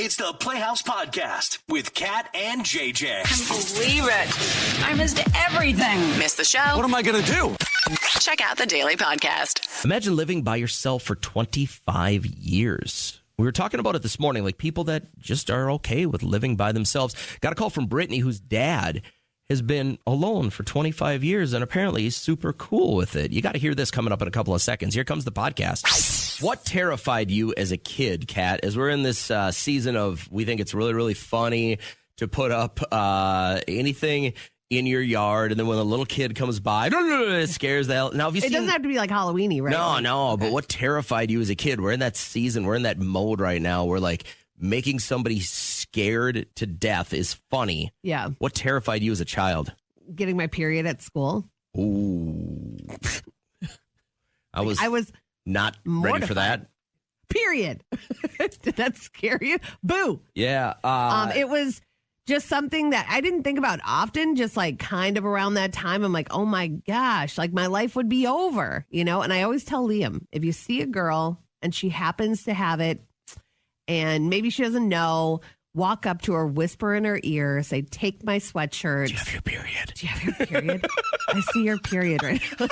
It's the Playhouse Podcast with Kat and JJ. Can't believe it. I missed everything. Missed the show? What am I going to do? Check out the Daily Podcast. Imagine living by yourself for 25 years. We were talking about it this morning, like people that just are okay with living by themselves. Got a call from Brittany, whose dad has been alone for 25 years, and apparently he's super cool with it. You got to hear this coming up in a couple of seconds. Here comes the podcast. What terrified you as a kid, Kat, as we're in this season of, we think it's really, really funny to put up anything in your yard, and then when a little kid comes by, it scares the hell. Now, have you seen, it doesn't have to be like Halloween-y, right? No, Okay. but what terrified you as a kid? We're in that season. We're in that mode right now where, like, making somebody scared to death is funny. Yeah. What terrified you as a child? Getting my period at school. Ooh. I was not ready for that. Period. Did that scare you? Boo. Yeah. It was just something that I didn't think about often, just like kind of around that time. I'm like, oh my gosh, like my life would be over, you know? And I always tell Liam, if you see a girl and she happens to have it and maybe she doesn't know, walk up to her, whisper in her ear, say, take my sweatshirt. Do you have your period? Do you have your period? I see your period right now.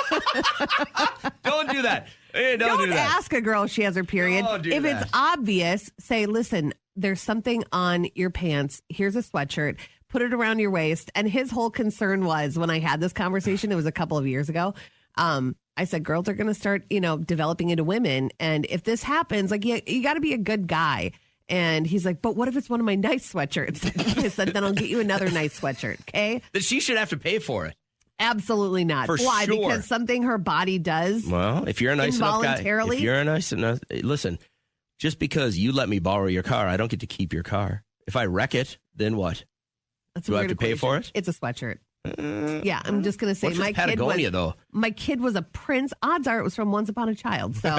Don't do that. Hey, don't do that. Ask a girl if she has her period. If it's obvious, say, listen, there's something on your pants. Here's a sweatshirt. Put it around your waist. And his whole concern was, when I had this conversation, it was a couple of years ago, I said, girls are going to start, developing into women. And if this happens, like, you got to be a good guy. And he's like, but what if it's one of my nice sweatshirts? I said, then I'll get you another nice sweatshirt, okay? Then she should have to pay for it. Absolutely not. Why? Sure. Because something her body does. Well, if you're a nice enough guy, involuntarily. if you're a nice enough, listen, just because you let me borrow your car, I don't get to keep your car. If I wreck it, then what? That's Do I have to pay for it? It's a sweatshirt. Yeah, I'm just going to say what if it's Patagonia, though? My kid was a prince. Odds are it was from Once Upon a Child. So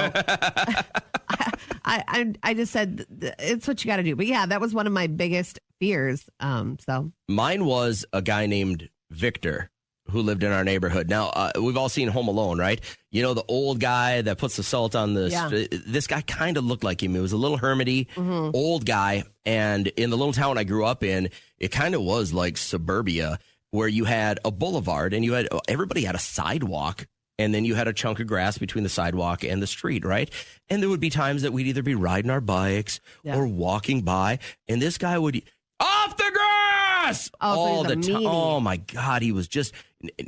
I just said it's what you got to do. But yeah, that was one of my biggest fears. So mine was a guy named Victor who lived in our neighborhood. Now, we've all seen Home Alone, right? You know, the old guy that puts the salt on the... Yeah. This guy kind of looked like him. He was a little hermity, old guy. And in the little town I grew up in, it kind of was like suburbia, where you had a boulevard and everybody had a sidewalk. And then you had a chunk of grass between the sidewalk and the street, right? And there would be times that we'd either be riding our bikes or walking by. And this guy would... Off the grass! All the time. Oh, my God. He was just...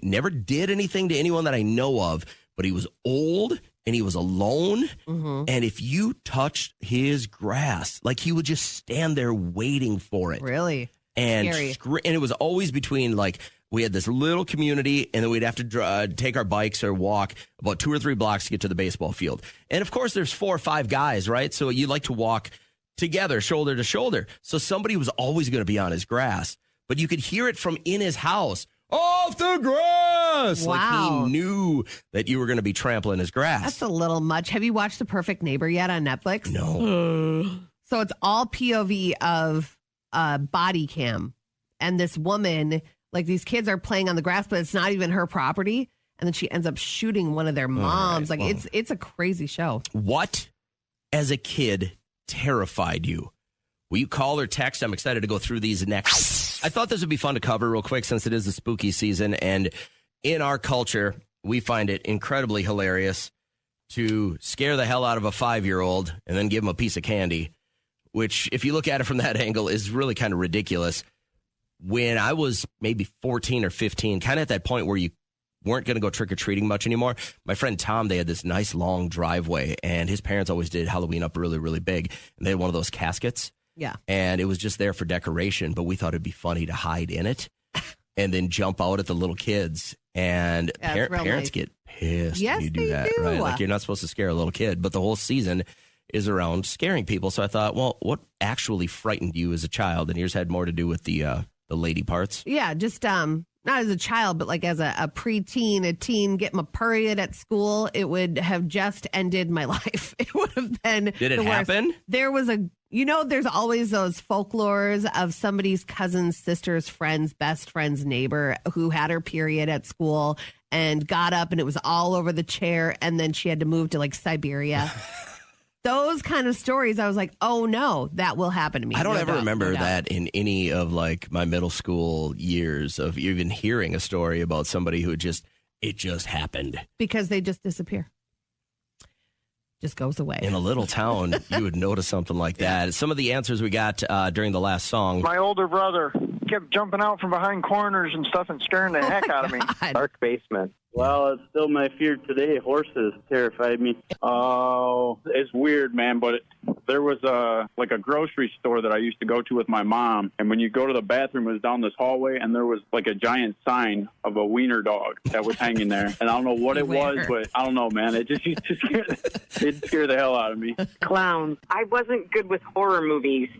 Never did anything to anyone that I know of, but he was old and he was alone. And if you touched his grass, like, he would just stand there waiting for it. really? And Scary. and it was always between, like, we had this little community, and then we'd have to take our bikes or walk about 2 or 3 blocks to get to the baseball field. And of course, there's 4 or 5 guys, right? So you like to walk together, shoulder to shoulder. So somebody was always going to be on his grass, but you could hear it from in his house. Off the grass! Wow. Like, he knew that you were going to be trampling his grass. That's a little much. Have you watched The Perfect Neighbor yet on Netflix? No. So it's all POV of body cam. And this woman, like, these kids are playing on the grass, but it's not even her property. And then she ends up shooting one of their moms. Right, like, it's a crazy show. What, as a kid, terrified you? Will you call or text? I'm excited to go through these next. I thought this would be fun to cover real quick since it is the spooky season. And in our culture, we find it incredibly hilarious to scare the hell out of a 5-year-old and then give him a piece of candy, which, if you look at it from that angle, is really kind of ridiculous. When I was maybe 14 or 15, kind of at that point where you weren't going to go trick-or-treating much anymore, my friend Tom, they had this nice long driveway, and his parents always did Halloween up really, really big. And they had one of those caskets. Yeah. And it was just there for decoration, but we thought it'd be funny to hide in it and then jump out at the little kids. And parents get pissed when you do that, right? Like, you're not supposed to scare a little kid, but the whole season is around scaring people. So I thought, well, what actually frightened you as a child? And yours had more to do with the lady parts. Yeah, just not as a child, but like as a preteen, a teen, get my period at school, it would have just ended my life. It would have been. Did it happen? There was there's always those folklores of somebody's cousin's sister's friend's best friend's neighbor who had her period at school and got up and it was all over the chair, and then she had to move to like Siberia. those kind of stories, I was like, oh no, that will happen to me. I don't No ever doubt, remember no doubt. that in any of like my middle school years of even hearing a story about somebody who it just happened. Because they just disappear. Just goes away. In a little town, you would notice something like that. Some of the answers we got during the last song. My older brother kept jumping out from behind corners and stuff and scaring the heck out of me. Dark basement. Well, it's still my fear today. Horses terrified me. Oh, it's weird, man, but there was a grocery store that I used to go to with my mom, and when you go to the bathroom, it was down this hallway, and there was like a giant sign of a wiener dog that was hanging there, and I don't know what it was, but I don't know, man. It just used to scare the hell out of me. Clowns. I wasn't good with horror movies.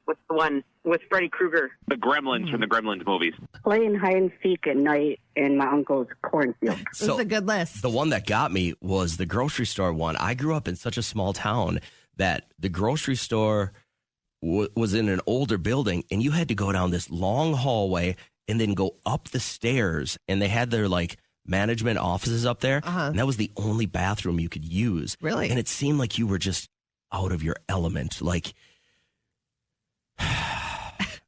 What's the one with Freddy Krueger? The Gremlins from the Gremlins movies. Playing hide and seek at night in my uncle's cornfield. This is a good list. The one that got me was the grocery store one. I grew up in such a small town that the grocery store was in an older building, and you had to go down this long hallway and then go up the stairs, and they had their like management offices up there, and that was the only bathroom you could use. Really? And it seemed like you were just out of your element. Like,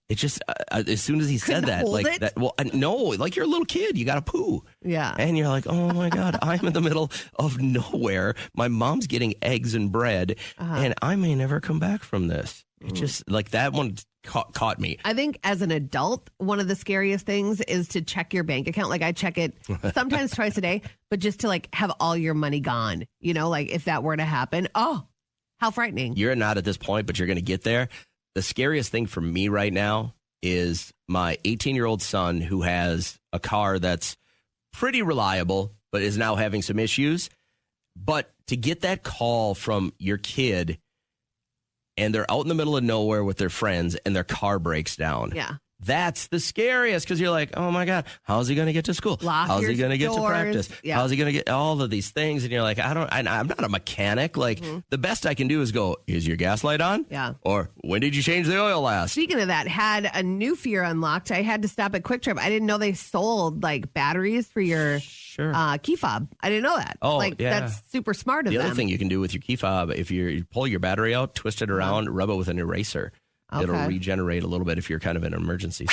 it just, as soon as he said that, hold like it? that, well, no, like you're a little kid, you got to poo. Yeah. And you're like, oh my God, I'm in the middle of nowhere. My mom's getting eggs and bread, and I may never come back from this. It just, like, that one caught me. I think as an adult, one of the scariest things is to check your bank account. Like, I check it sometimes twice a day, but just to like have all your money gone, you know, like if that were to happen, oh, how frightening. You're not at this point, but you're going to get there. The scariest thing for me right now is my 18-year-old son who has a car that's pretty reliable, but is now having some issues. But to get that call from your kid and they're out in the middle of nowhere with their friends and their car breaks down. Yeah. That's the scariest because you're like, oh my God, how's he going to get to school? How's he going to get to practice? Yeah. How's he going to get all of these things? And you're like, I'm not a mechanic. Like, the best I can do is go, is your gas light on? Yeah. Or when did you change the oil last? Speaking of that, had a new fear unlocked. I had to stop at Quick Trip. I didn't know they sold like batteries for your key fob. I didn't know that. Oh, like, yeah. that's super smart of The them. other thing you can do with your key fob, if you pull your battery out, twist it around, rub it with an eraser. It'll regenerate a little bit if you're kind of in an emergency.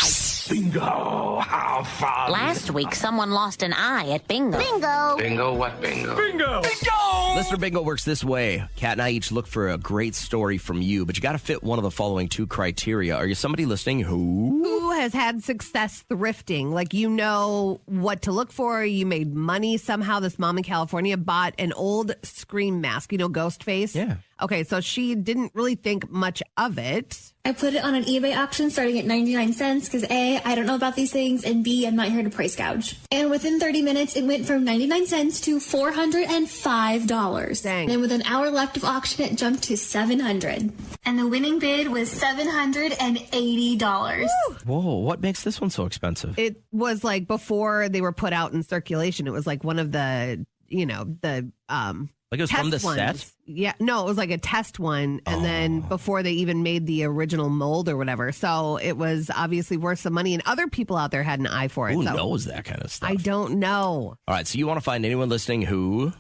Bingo! How fun! Last week, someone lost an eye at bingo. Bingo! Bingo what bingo? Bingo! Bingo! Listener Bingo works this way. Kat and I each look for a great story from you, but you got to fit one of the following two criteria. Are you somebody listening who has had success thrifting? Like, you know what to look for. You made money somehow. This mom in California bought an old Scream mask, you know, ghost face. Yeah. Okay, so she didn't really think much of it. I put it on an eBay auction starting at 99 cents because A, I don't know about these things, and B, I'm not here to price gouge. And within 30 minutes, it went from 99 cents to $405. Dang. And with an hour left of auction, it jumped to $700. And the winning bid was $780. Whoa, what makes this one so expensive? It was like before they were put out in circulation. It was like one of the, you know, the Like it was test from the ones. set? Yeah, no, it was like a test one, and then before they even made the original mold or whatever. So it was obviously worth some money, and other people out there had an eye for it. Who so knows that kind of stuff? I don't know All right, so you want to find anyone listening who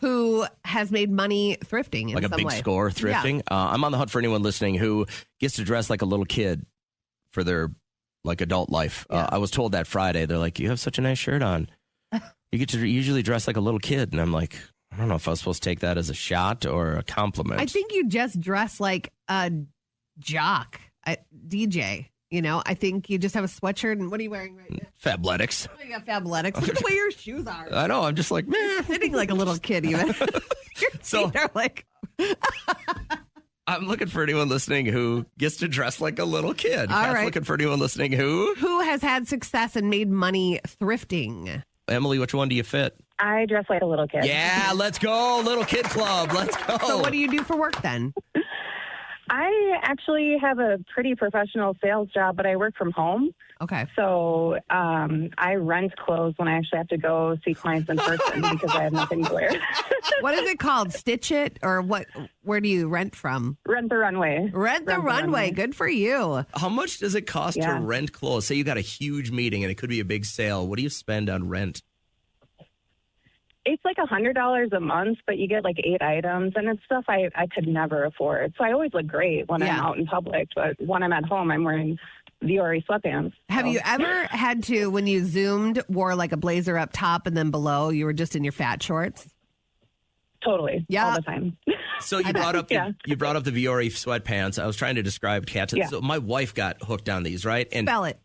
has made money thrifting in like a some big way. score thrifting. I'm on the hunt for anyone listening who gets to dress like a little kid for their like adult life. Yeah. I was told that Friday. They're like, you have such a nice shirt on. You get to usually dress like a little kid. And I'm like, I don't know if I was supposed to take that as a shot or a compliment. I think you just dress like a jock, a DJ. You know, I think you just have a sweatshirt. And what are you wearing right now? Fabletics. Oh, you got Fabletics. Look at the way your shoes are. I know. I'm just like, man. Sitting like a little kid, even. Your So- feet are like. I'm looking for anyone listening who gets to dress like a little kid. All Kat's right. looking for anyone listening who has had success and made money thrifting? Emily, which one do you fit? I dress like a little kid. Yeah, let's go. Little kid club. Let's go. So what do you do for work then? I actually have a pretty professional sales job, but I work from home. Okay. So I rent clothes when I actually have to go see clients in person because I have nothing to wear. What is it called? Stitch It? Or what? Where do you rent from? Rent the runway. Rent the runway. Good for you. How much does it cost to rent clothes? Say you got a huge meeting and it could be a big sale. What do you spend on rent? It's like $100 a month, but you get like 8 items, and it's stuff I could never afford. So I always look great when I'm out in public, but when I'm at home, I'm wearing Viore sweatpants. Have you ever had to, when you Zoomed, wore like a blazer up top and then below you were just in your fat shorts? Totally. Yeah. All the time. So you brought up you brought up the Viore sweatpants. I was trying to describe Kat. So my wife got hooked on these, right? And spell it.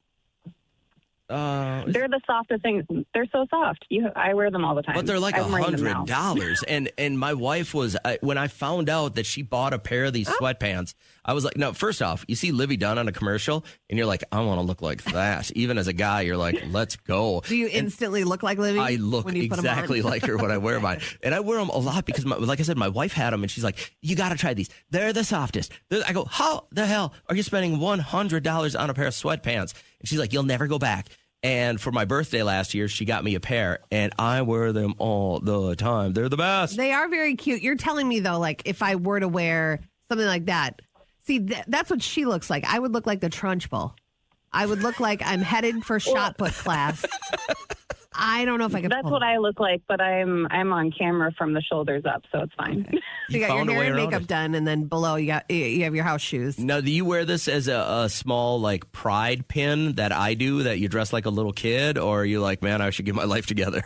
They're the softest things. They're so soft. I wear them all the time. But they're like $100. And my wife was, when I found out that she bought a pair of these sweatpants, I was like, no, first off, you see Livy Dunn on a commercial and you're like, I want to look like that. Even as a guy, you're like, let's go. Do you instantly look like Livy? I look exactly like her when I wear mine. And I wear them a lot because, like I said, my wife had them and she's like, you got to try these. They're the softest. I go, how the hell are you spending $100 on a pair of sweatpants? And she's like, you'll never go back. And for my birthday last year, she got me a pair, and I wear them all the time. They're the best. They are very cute. You're telling me, though, like, if I were to wear something like that, see, that's what she looks like. I would look like the Trunchbull. I would look like I'm headed for shot put class. I don't know if I can. That's what I look like, but I'm on camera from the shoulders up, so it's fine. Okay. So you got your hair and makeup done, and then below you have your house shoes. Now, do you wear this as a small like pride pin that I do, that you dress like a little kid, or are you like, man, I should get my life together?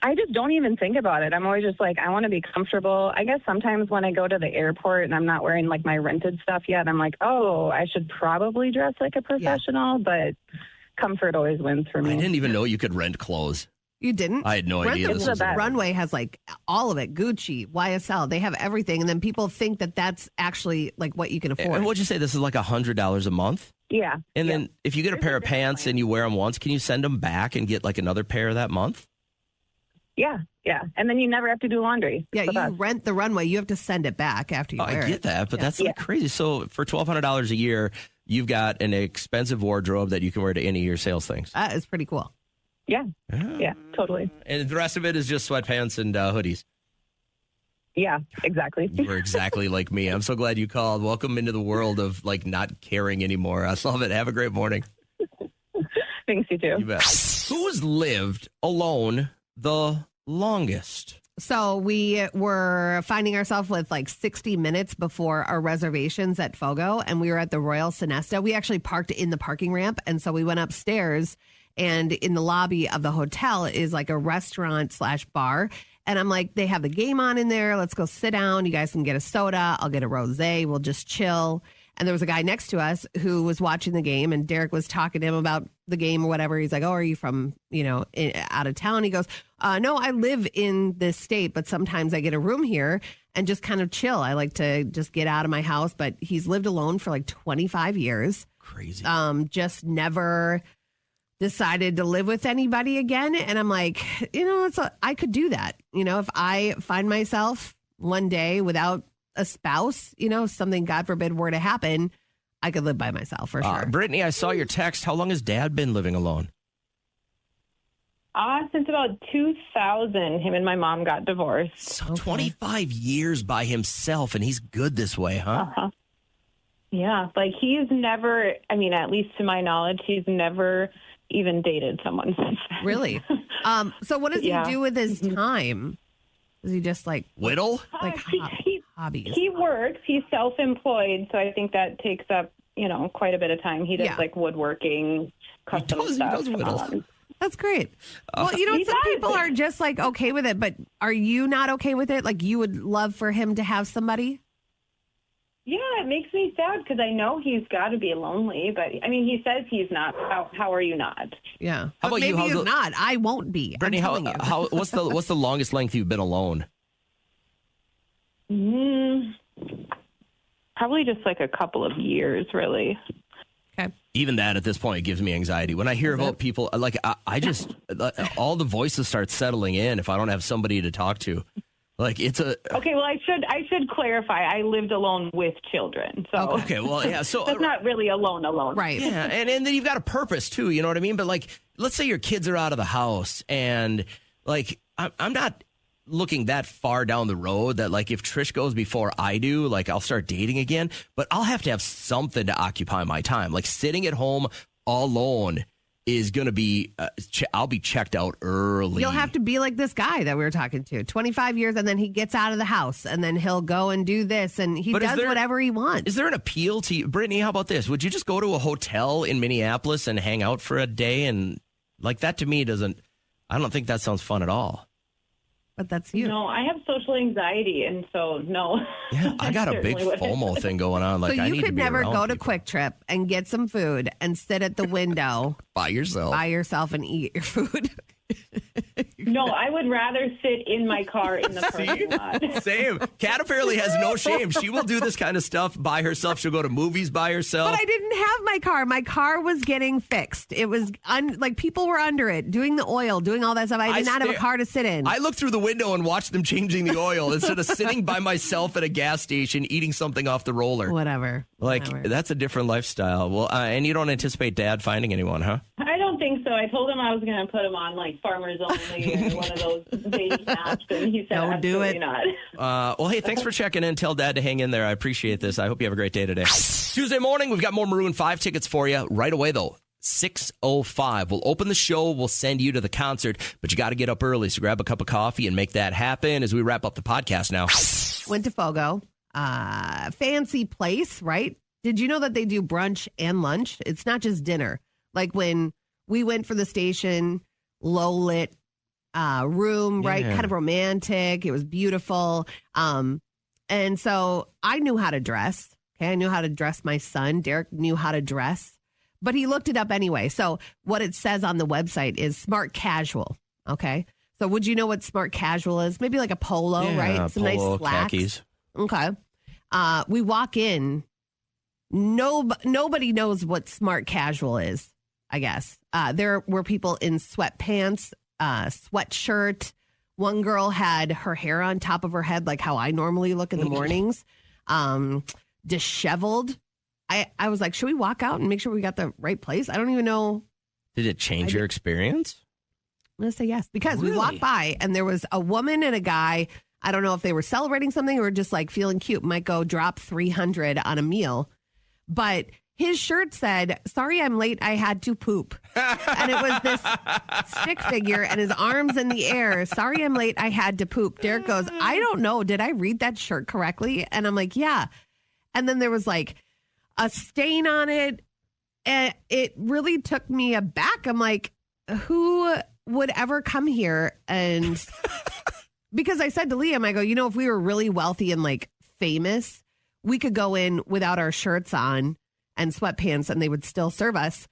I just don't even think about it. I'm always just like, I want to be comfortable. I guess sometimes when I go to the airport and I'm not wearing like my rented stuff yet, I'm like, oh, I should probably dress like a professional, but comfort always wins for me. I didn't even know you could rent clothes. You didn't? I had no idea. This was Runway has like all of it. Gucci, YSL, they have everything. And then people think that that's actually like what you can afford. And what'd you say? This is like $100 a month? Yeah. And then if you get a pair of pants and you wear them once, can you send them back and get like another pair that month? Yeah. Yeah. And then you never have to do laundry. Yeah. You rent the Runway. You have to send it back after you wear it. I get that, but that's like crazy. So for $1,200 a year, you've got an expensive wardrobe that you can wear to any of your sales things. That is pretty cool. Yeah. Yeah, totally. And the rest of it is just sweatpants and hoodies. Yeah, exactly. You were exactly like me. I'm so glad you called. Welcome into the world of like not caring anymore. I love it. Have a great morning. Thanks, you too. You bet. Who's lived alone the longest? So we were finding ourselves with like 60 minutes before our reservations at Fogo, and we were at the Royal Sonesta. We actually parked in the parking ramp, and so we went upstairs, and in the lobby of the hotel is like a restaurant/bar. And I'm like, they have the game on in there. Let's go sit down. You guys can get a soda. I'll get a rosé. We'll just chill. And there was a guy next to us who was watching the game, and Derek was talking to him about the game or whatever. He's like, oh, are you from, out of town? He goes, no, I live in this state, but sometimes I get a room here and just kind of chill. I like to just get out of my house. But he's lived alone for like 25 years. Crazy. Just never decided to live with anybody again. And I'm like, I could do that. If I find myself one day without a spouse, something, God forbid, were to happen, I could live by myself for sure. Brittany, I saw your text. How long has Dad been living alone? Since about 2000, him and my mom got divorced. So 25 years by himself, and he's good this way, huh? Uh-huh. Yeah, like he's never, at least to my knowledge, he's never even dated someone since then. Really? So what does he do with his time? Does he just like whittle? Like hobbies? He works. He's self-employed, so I think that takes up, quite a bit of time. He does like woodworking, custom stuff. He does whittle. That's great. Well, some people are just like okay with it, but are you not okay with it? Like you would love for him to have somebody? Yeah, it makes me sad because I know he's got to be lonely, but he says he's not. How are you not? Yeah. How about maybe you? He's not. I won't be. Brittany, what's the longest length you've been alone? Probably just like a couple of years, really. Okay. Even that at this point gives me anxiety. When I hear about people, like I just, all the voices start settling in if I don't have somebody to talk to. Like it's okay. Well, I should clarify. I lived alone with children, so okay. Well, yeah. So that's not really alone, right? Yeah, and then you've got a purpose too. You know what I mean? But like, let's say your kids are out of the house, and like I'm not looking that far down the road that like if Trish goes before I do, like I'll start dating again. But I'll have to have something to occupy my time. Like sitting at home alone is going to be, I'll be checked out early. You'll have to be like this guy that we were talking to, 25 years, and then he gets out of the house, and then he'll go and do this, and he does whatever he wants. Is there an appeal to you? Brittany, how about this? Would you just go to a hotel in Minneapolis and hang out for a day? And like that to me I don't think that sounds fun at all. But that's you. No, I have social anxiety, and so no. Yeah, I got a big FOMO thing going on. Like, so I you need could to be never around go to people. Quick Trip and get some food and sit at the window by yourself and eat your food. No, I would rather sit in my car in the parking lot. Same. Kat apparently has no shame. She will do this kind of stuff by herself. She'll go to movies by herself. But I didn't have my car. My car was getting fixed. It was like people were under it, doing the oil, doing all that stuff. I did not have a car to sit in. I looked through the window and watched them changing the oil instead of sitting by myself at a gas station eating something off the roller. Whatever. That's a different lifestyle. Well, and you don't anticipate Dad finding anyone, huh? I don't think so. I told him I was going to put him on like Farmers Only or one of those baby apps, and he said Don't do absolutely it. not. Well, hey, thanks for checking in. Tell Dad to hang in there. I appreciate this. I hope you have a great day today. Tuesday morning, we've got more Maroon 5 tickets for you right away, though. 6:05. We'll open the show. We'll send you to the concert, but you got to get up early. So grab a cup of coffee and make that happen as we wrap up the podcast now. Went to Fogo. Fancy place, right? Did you know that they do brunch and lunch? It's not just dinner. Like when we went for the station, low lit room, right? Kind of romantic. It was beautiful. And so I knew how to dress. Okay. I knew how to dress my son. Derek knew how to dress, but he looked it up anyway. So what it says on the website is smart casual. Okay. So would you know what smart casual is? Maybe like a polo, right? Some polo, nice slacks. khakis. Okay. We walk in. Nobody knows what smart casual is, I guess. There were people in sweatpants, sweatshirt. One girl had her hair on top of her head, like how I normally look in the mornings, disheveled. I was like, should we walk out and make sure we got the right place? I don't even know. Did it change your experience? I'm going to say yes, because Really? we walked by and there was a woman and a guy. I don't know if they were celebrating something or just like feeling cute. Might go drop $300 on a meal. But his shirt said, "Sorry, I'm late. I had to poop." And it was this stick figure and his arms in the air. "Sorry, I'm late. I had to poop." Derek goes, "I don't know. Did I read that shirt correctly?" And I'm like, yeah. And then there was like a stain on it. And it really took me aback. I'm like, who would ever come here? And because I said to Liam, I go, you know, if we were really wealthy and like famous, we could go in without our shirts on and sweatpants and they would still serve us.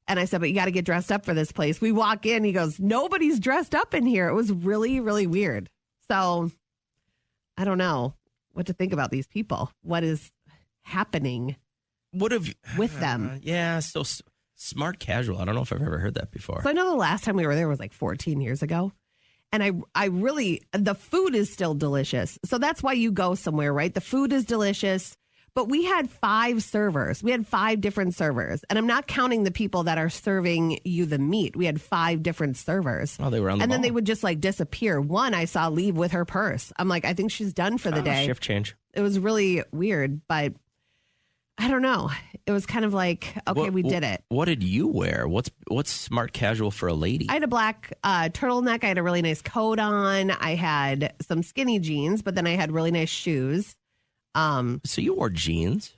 And I said, but you got to get dressed up for this place. We walk in, he goes, nobody's dressed up in here. It was really, really weird. So I don't know what to think about these people. What is happening with them? Yeah, so smart casual. I don't know if I've ever heard that before. So I know the last time we were there was like 14 years ago. And I really, the food is still delicious. So that's why you go somewhere, right? The food is delicious. But we had 5 servers. We had 5 different servers. And I'm not counting the people that are serving you the meat. We had 5 different servers. Oh, they were on the And then ball. they would just like disappear. One I saw leave with her purse. I'm like, I think she's done for the day. Shift change. It was really weird, but I don't know. It was kind of like, okay, we did it. What did you wear? What's smart casual for a lady? I had a black turtleneck. I had a really nice coat on. I had some skinny jeans, but then I had really nice shoes. So you wore jeans?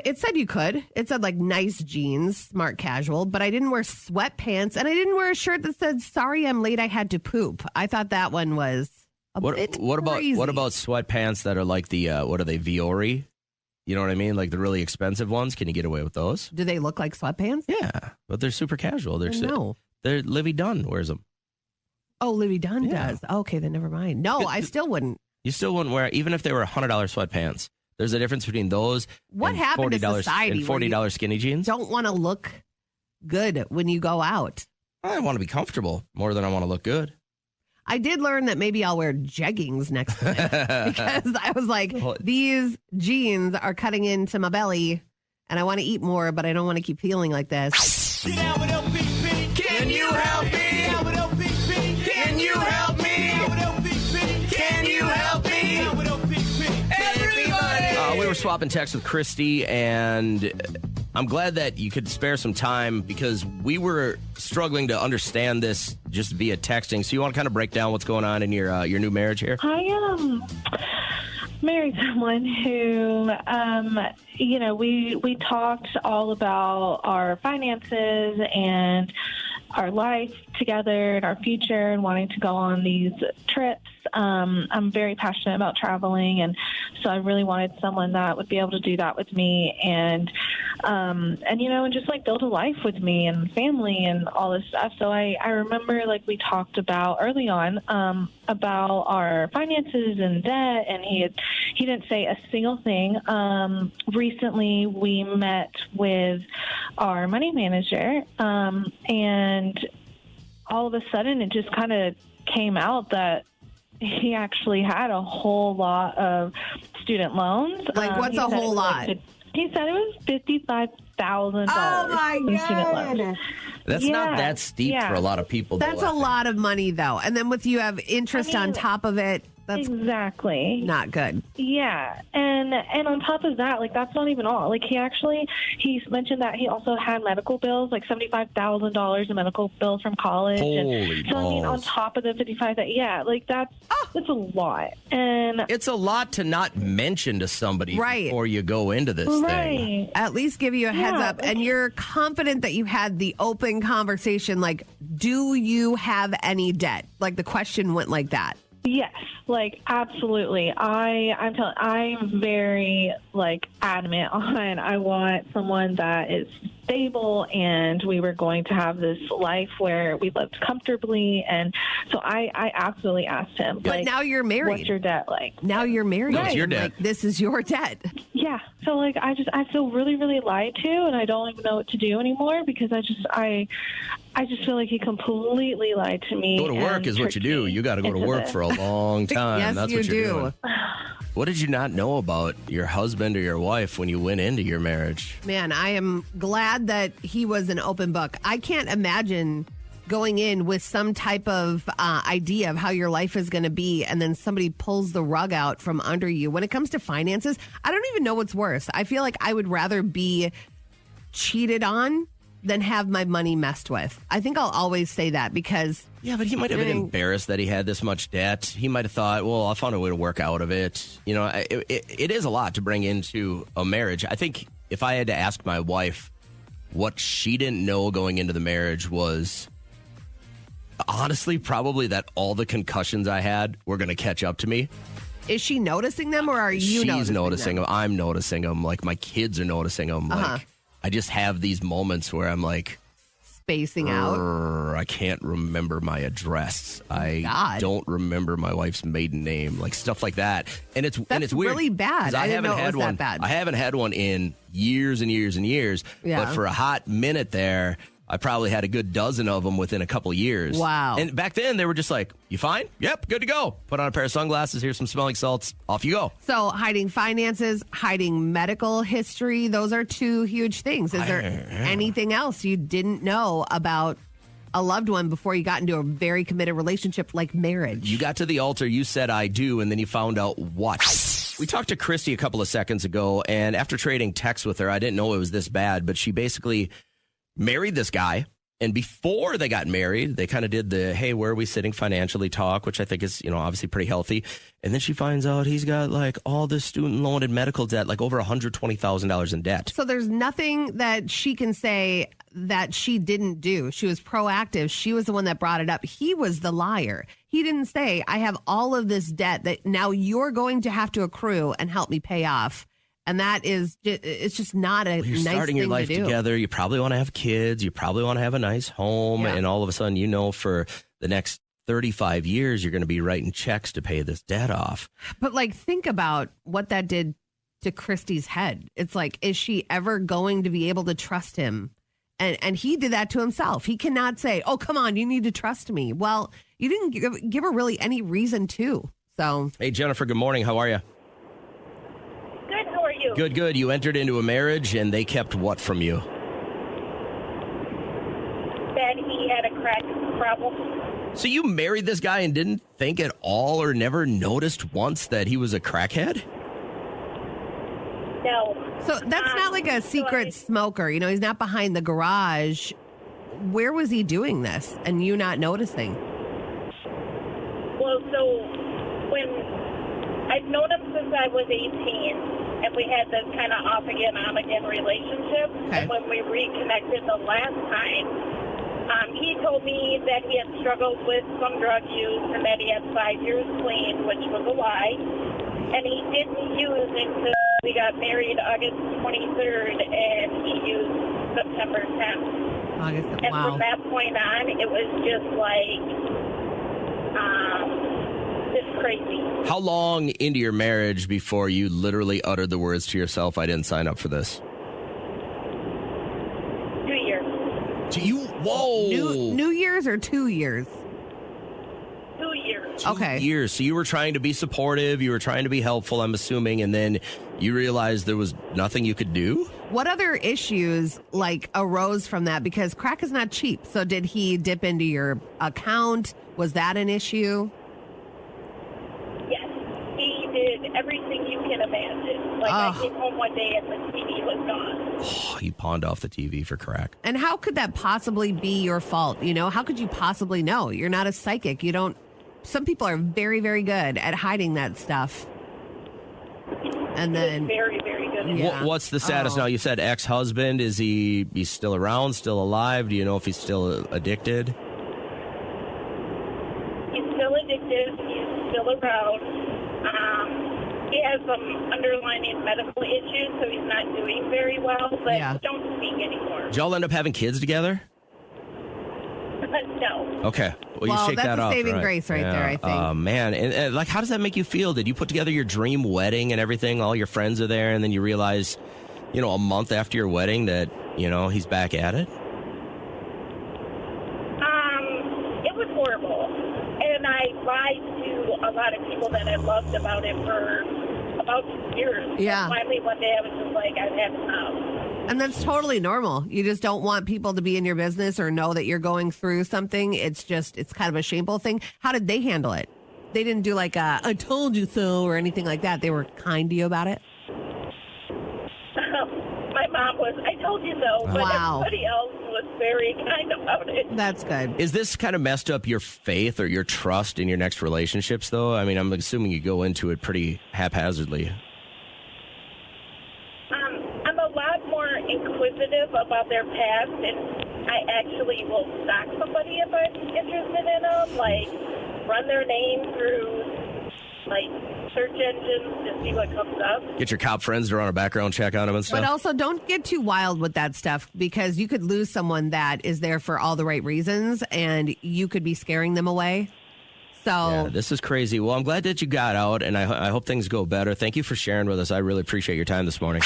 It said you could. It said like nice jeans, smart casual, but I didn't wear sweatpants and I didn't wear a shirt that said, "Sorry, I'm late. I had to poop." I thought that one was a bit crazy. What about sweatpants that are like the what are they, Viore? You know what I mean? Like the really expensive ones. Can you get away with those? Do they look like sweatpants? Yeah, but they're super casual. They're Livy Dunn wears them. Oh, Livy Dunn does. Okay, then never mind. No, I still wouldn't. You still wouldn't wear, even if they were $100 sweatpants. There's a difference between those. What and happened to $40 society? and $40 skinny jeans. Don't want to look good when you go out. I want to be comfortable more than I want to look good. I did learn that maybe I'll wear jeggings next time because I was like, these jeans are cutting into my belly and I want to eat more, but I don't want to keep feeling like this. Can you help me? Can you help me? Can you help me? Everybody! We were swapping texts with Christy, and I'm glad that you could spare some time because we were struggling to understand this just via texting. So you want to kind of break down what's going on in your new marriage here? I married someone who, we talked all about our finances and our life together and our future and wanting to go on these trips. I'm very passionate about traveling, and so I really wanted someone that would be able to do that with me and just like build a life with me and family and all this stuff. So I remember like we talked about early on about our finances and debt, and he didn't say a single thing. Recently we met with our money manager, and all of a sudden it just kind of came out that he actually had a whole lot of student loans. Like, what's a whole lot? He said it was $55,000. Oh my God! That's not that steep for a lot of people. That's a lot of money, though. And then with you have interest on top of it. That's exactly not good. Yeah, and on top of that, like that's not even all. Like he mentioned that he also had medical bills, like $75,000 in medical bills from college. Holy and so balls. I mean, on top of the 55, like that's a lot, and it's a lot to not mention to somebody before you go into this thing. At least give you a heads up, and you're confident that you had the open conversation. Like, do you have any debt? Like the question went like that. Yes, like absolutely. I'm very like adamant on I want someone that is stable, and we were going to have this life where we lived comfortably, and so I absolutely asked him. But like, now you're married. What's your debt like? Now you're married. What's your debt? Like, this is your debt. Yeah. So like I feel really, really lied to, and I don't even know what to do anymore because I just feel like he completely lied to me. Go to work is what you do. You got to go to work for a long time. Yes, That's you what you're do. doing. What did you not know about your husband or your wife when you went into your marriage? Man, I am glad that he was an open book. I can't imagine going in with some type of idea of how your life is going to be, and then somebody pulls the rug out from under you. When it comes to finances, I don't even know what's worse. I feel like I would rather be cheated on than have my money messed with. I think I'll always say that because... Yeah, but he might have been embarrassed that he had this much debt. He might have thought, well, I'll find a way to work out of it. You know, it is a lot to bring into a marriage. I think if I had to ask my wife what she didn't know going into the marriage was... honestly, probably that all the concussions I had were going to catch up to me. Is she noticing them, or are you She's noticing them? I'm noticing them. Like, my kids are noticing them. Like, I just have these moments where I'm like... spacing out. I can't remember my address. I don't remember my wife's maiden name. Like, stuff like that. And it's weird. Really bad. I didn't know it was that bad. I haven't had one in years and years and years. Yeah. But for a hot minute there... I probably had a good dozen of them within a couple of years. Wow. And back then, they were just like, you fine? Yep, good to go. Put on a pair of sunglasses. Here's some smelling salts. Off you go. So hiding finances, hiding medical history, those are two huge things. Is there anything else you didn't know about a loved one before you got into a very committed relationship like marriage? You got to the altar, you said I do, and then you found out what? We talked to Christy a couple of seconds ago, and after trading texts with her, I didn't know it was this bad, but she basically... married this guy, and before they got married, they kind of did the, hey, where are we sitting financially talk, which I think is, obviously pretty healthy. And then she finds out he's got like all this student loan and medical debt, like over $120,000 in debt. So there's nothing that she can say that she didn't do. She was proactive. She was the one that brought it up. He was the liar. He didn't say, I have all of this debt that now you're going to have to accrue and help me pay off. And that is, it's just not a nice thing to do. You're starting your life together. You probably want to have kids. You probably want to have a nice home. Yeah. And all of a sudden, for the next 35 years, you're going to be writing checks to pay this debt off. But like, think about what that did to Christy's head. It's like, is she ever going to be able to trust him? And he did that to himself. He cannot say, oh, come on, you need to trust me. Well, you didn't give her really any reason to. So, hey, Jennifer, good morning. How are you? Good, good. You entered into a marriage, and they kept what from you? That he had a crack problem. So you married this guy and didn't think at all or never noticed once that he was a crackhead? No. So that's not like a secret smoker. You know, he's not behind the garage. Where was he doing this and you not noticing? Well, so when I've known him since I was 18, and we had this kind of off again, on again relationship. Okay. And when we reconnected the last time, he told me that he had struggled with some drug use and that he had 5 years clean, which was a lie. And he didn't use until we got married August 23rd, and he used September 10th. And from that point on, it was just like, it's crazy. How long into your marriage before you literally uttered the words to yourself, I didn't sign up for this? 2 years. Whoa. New Year's or 2 years? 2 years. 2 years. So you were trying to be supportive. You were trying to be helpful, I'm assuming. And then you realized there was nothing you could do? What other issues arose from that? Because crack is not cheap. So did he dip into your account? Was that an issue? Yes. He did everything you can imagine. I came home one day and the TV was gone. Oh, he pawned off the TV for crack. And how could that possibly be your fault? You know, how could you possibly know? You're not a psychic. You don't. Some people are very, very good at hiding that stuff. And then very, very good. Yeah. What's the status now? You said ex-husband. Is he's still around, still alive? Do you know if he's still addicted? He's still addicted. He's still around. He has some underlying medical issues, so he's not doing very well, but don't speak anymore. Did y'all end up having kids together? No. Okay. Well, you shake that's that a off, saving right? grace right there, I think. Oh, man. And how does that make you feel? Did you put together your dream wedding and everything? All your friends are there, and then you realize, a month after your wedding that, he's back at it? It was horrible. And I lied to a lot of people that I loved about it for about 2 years. Yeah. And finally, one day I was just like, I've had enough. And that's totally normal. You just don't want people to be in your business or know that you're going through something. It's kind of a shameful thing. How did they handle it? They didn't do I told you so or anything like that. They were kind to you about it? My mom was, I told you so. But everybody else was very kind about it. That's good. Is this kind of messed up your faith or your trust in your next relationships, though? I mean, I'm assuming you go into it pretty haphazardly. I'm a lot more inquisitive about their past, and I actually will stalk somebody if I'm interested in them, run their name through, search engines to see what comes up. Get your cop friends to run a background check on them and stuff. But also don't get too wild with that stuff because you could lose someone that is there for all the right reasons and you could be scaring them away. So yeah, this is crazy. Well, I'm glad that you got out and I hope things go better. Thank you for sharing with us. I really appreciate your time this morning.